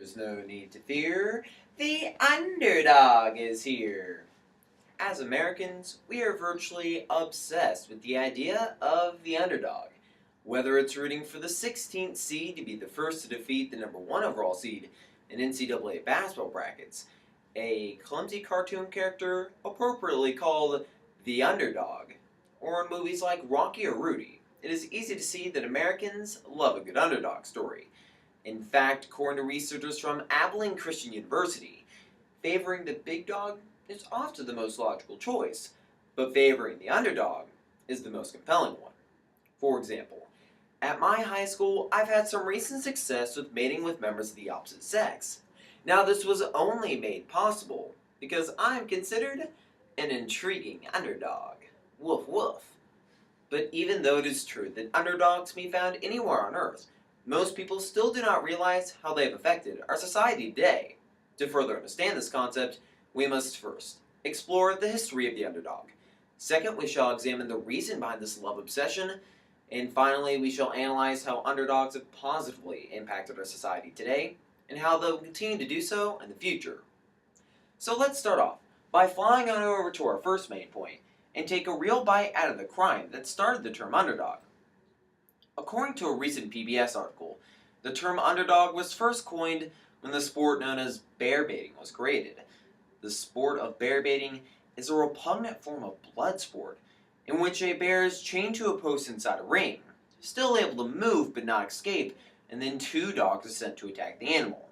There's no need to fear. The underdog is here. As Americans, we are virtually obsessed with the idea of the underdog. Whether it's rooting for the 16th seed to be the first to defeat the number one overall seed in NCAA basketball brackets, a clumsy cartoon character appropriately called the underdog, or in movies like Rocky or Rudy, it is easy to see that Americans love a good underdog story. In fact, according to researchers from Abilene Christian University, favoring the big dog is often the most logical choice, but favoring the underdog is the most compelling one. For example, at my high school, I've had some recent success with mating with members of the opposite sex. Now, this was only made possible because I am considered an intriguing underdog. Woof woof. But even though it is true that underdogs can be found anywhere on Earth, most people still do not realize how they have affected our society today. To further understand this concept, we must first explore the history of the underdog. Second, we shall examine the reason behind this love obsession. And finally, we shall analyze how underdogs have positively impacted our society today and how they will continue to do so in the future. So let's start off by flying on over to our first main point and take a real bite out of the crime that started the term underdog. According to a recent PBS article, the term underdog was first coined when the sport known as bear baiting was created. The sport of bear baiting is a repugnant form of blood sport in which a bear is chained to a post inside a ring, still able to move but not escape, and then two dogs are sent to attack the animal.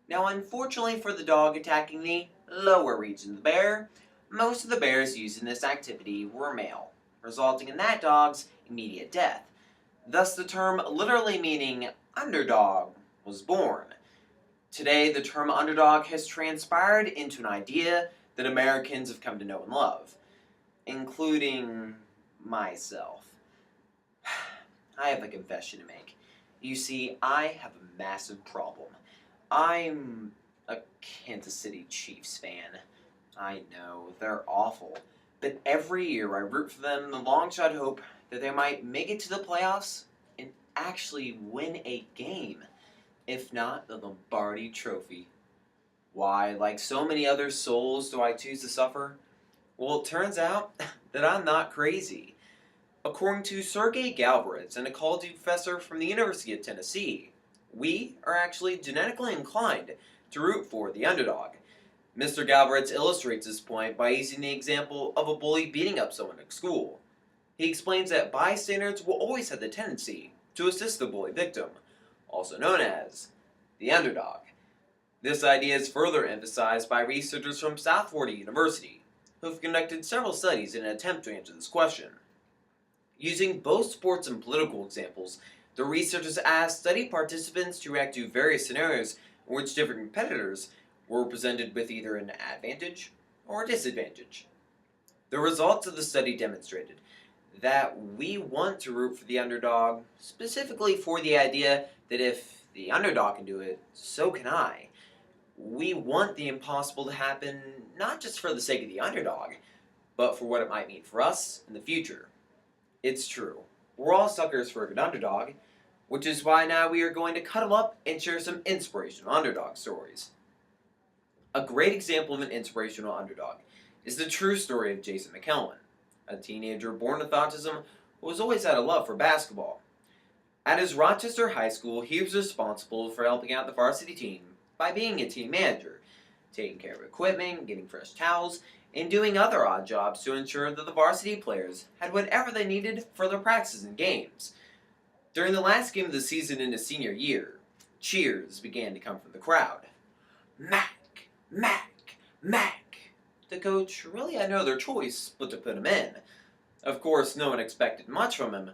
Now, unfortunately for the dog attacking the lower region of the bear, most of the bears used in this activity were male, resulting in that dog's immediate death. Thus, the term literally meaning underdog was born. Today, the term underdog has transpired into an idea that Americans have come to know and love, including myself. I have a confession to make. You see, I have a massive problem. I'm a Kansas City Chiefs fan. I know, they're awful. But every year I root for them in the long shot hope that they might make it to the playoffs and actually win a game. If not, the Lombardi Trophy. Why, like so many other souls, do I choose to suffer? Well, it turns out that I'm not crazy. According to Sergey Galvarez, an ecology professor from the University of Tennessee, we are actually genetically inclined to root for the underdog. Mr. Galvarez illustrates this point by using the example of a bully beating up someone at school. He explains that bystanders will always have the tendency to assist the bully victim, also known as the underdog. This idea is further emphasized by researchers from South Florida University, who have conducted several studies in an attempt to answer this question. Using both sports and political examples, the researchers asked study participants to react to various scenarios in which different competitors were presented with either an advantage or a disadvantage. The results of the study demonstrated that we want to root for the underdog, specifically for the idea that if the underdog can do it, so can I. We want the impossible to happen, not just for the sake of the underdog, but for what it might mean for us in the future. It's true. We're all suckers for a good underdog, which is why now we are going to cut them up and share some inspirational underdog stories. A great example of an inspirational underdog is the true story of Jason McKellan, a teenager born with autism who has always had a love for basketball. At his Rochester high school, he was responsible for helping out the varsity team by being a team manager, taking care of equipment, getting fresh towels, and doing other odd jobs to ensure that the varsity players had whatever they needed for their practices and games. During the last game of the season in his senior year, cheers began to come from the crowd. Mac! Mac! Mac! The coach really had no other choice but to put him in. Of course, no one expected much from him,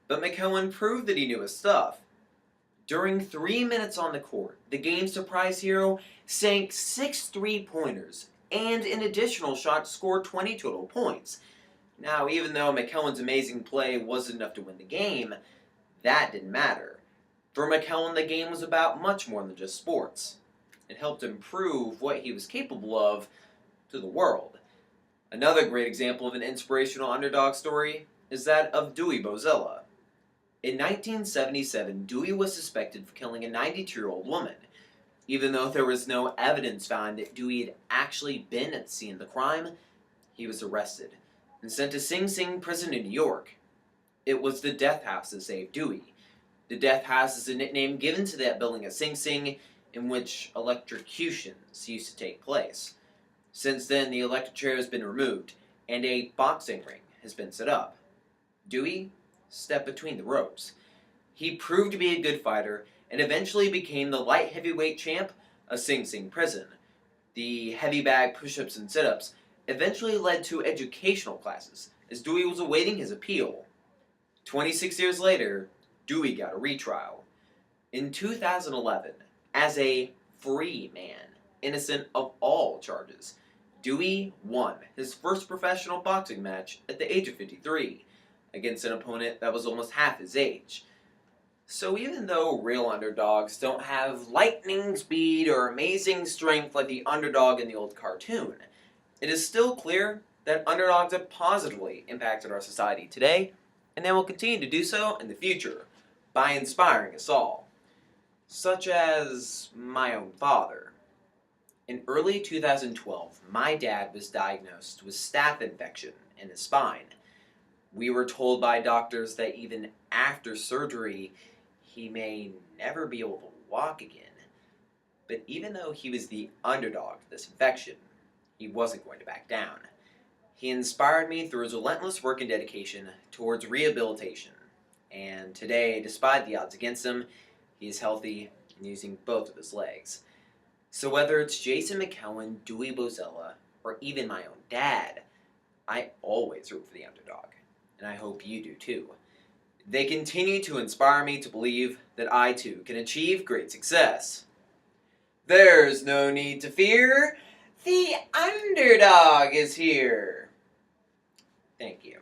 but McKellan proved that he knew his stuff. During 3 minutes on the court, the game's surprise hero sank 6 three-pointers and an additional shot to score 20 total points. Now, even though McKellan's amazing play wasn't enough to win the game, that didn't matter. For McKellan, the game was about much more than just sports. It helped him prove what he was capable of to the world. Another great example of an inspirational underdog story is that of Dewey Bozella. In 1977, Dewey was suspected of killing a 92-year-old woman. Even though there was no evidence found that Dewey had actually been at the scene of the crime, he was arrested and sent to Sing Sing prison in New York. It was the death house that saved Dewey. The death house is a nickname given to that building at Sing Sing in which electrocutions used to take place. Since then, the electric chair has been removed and a boxing ring has been set up. Dewey stepped between the ropes. He proved to be a good fighter and eventually became the light heavyweight champ of Sing Sing prison. The heavy bag push-ups and sit-ups eventually led to educational classes as Dewey was awaiting his appeal. 26 years later, Dewey got a retrial. In 2011, as a free man, innocent of all charges, Dewey won his first professional boxing match at the age of 53 against an opponent that was almost half his age. So even though real underdogs don't have lightning speed or amazing strength like the underdog in the old cartoon, it is still clear that underdogs have positively impacted our society today, and they will continue to do so in the future by inspiring us all. Such as my own father. In early 2012, my dad was diagnosed with staph infection in his spine. We were told by doctors that even after surgery, he may never be able to walk again. But even though he was the underdog to this infection, he wasn't going to back down. He inspired me through his relentless work and dedication towards rehabilitation. And today, despite the odds against him, he is healthy and using both of his legs. So whether it's Jason McKeown, Dewey Bozella, or even my own dad, I always root for the underdog. And I hope you do too. They continue to inspire me to believe that I too can achieve great success. There's no need to fear. The underdog is here. Thank you.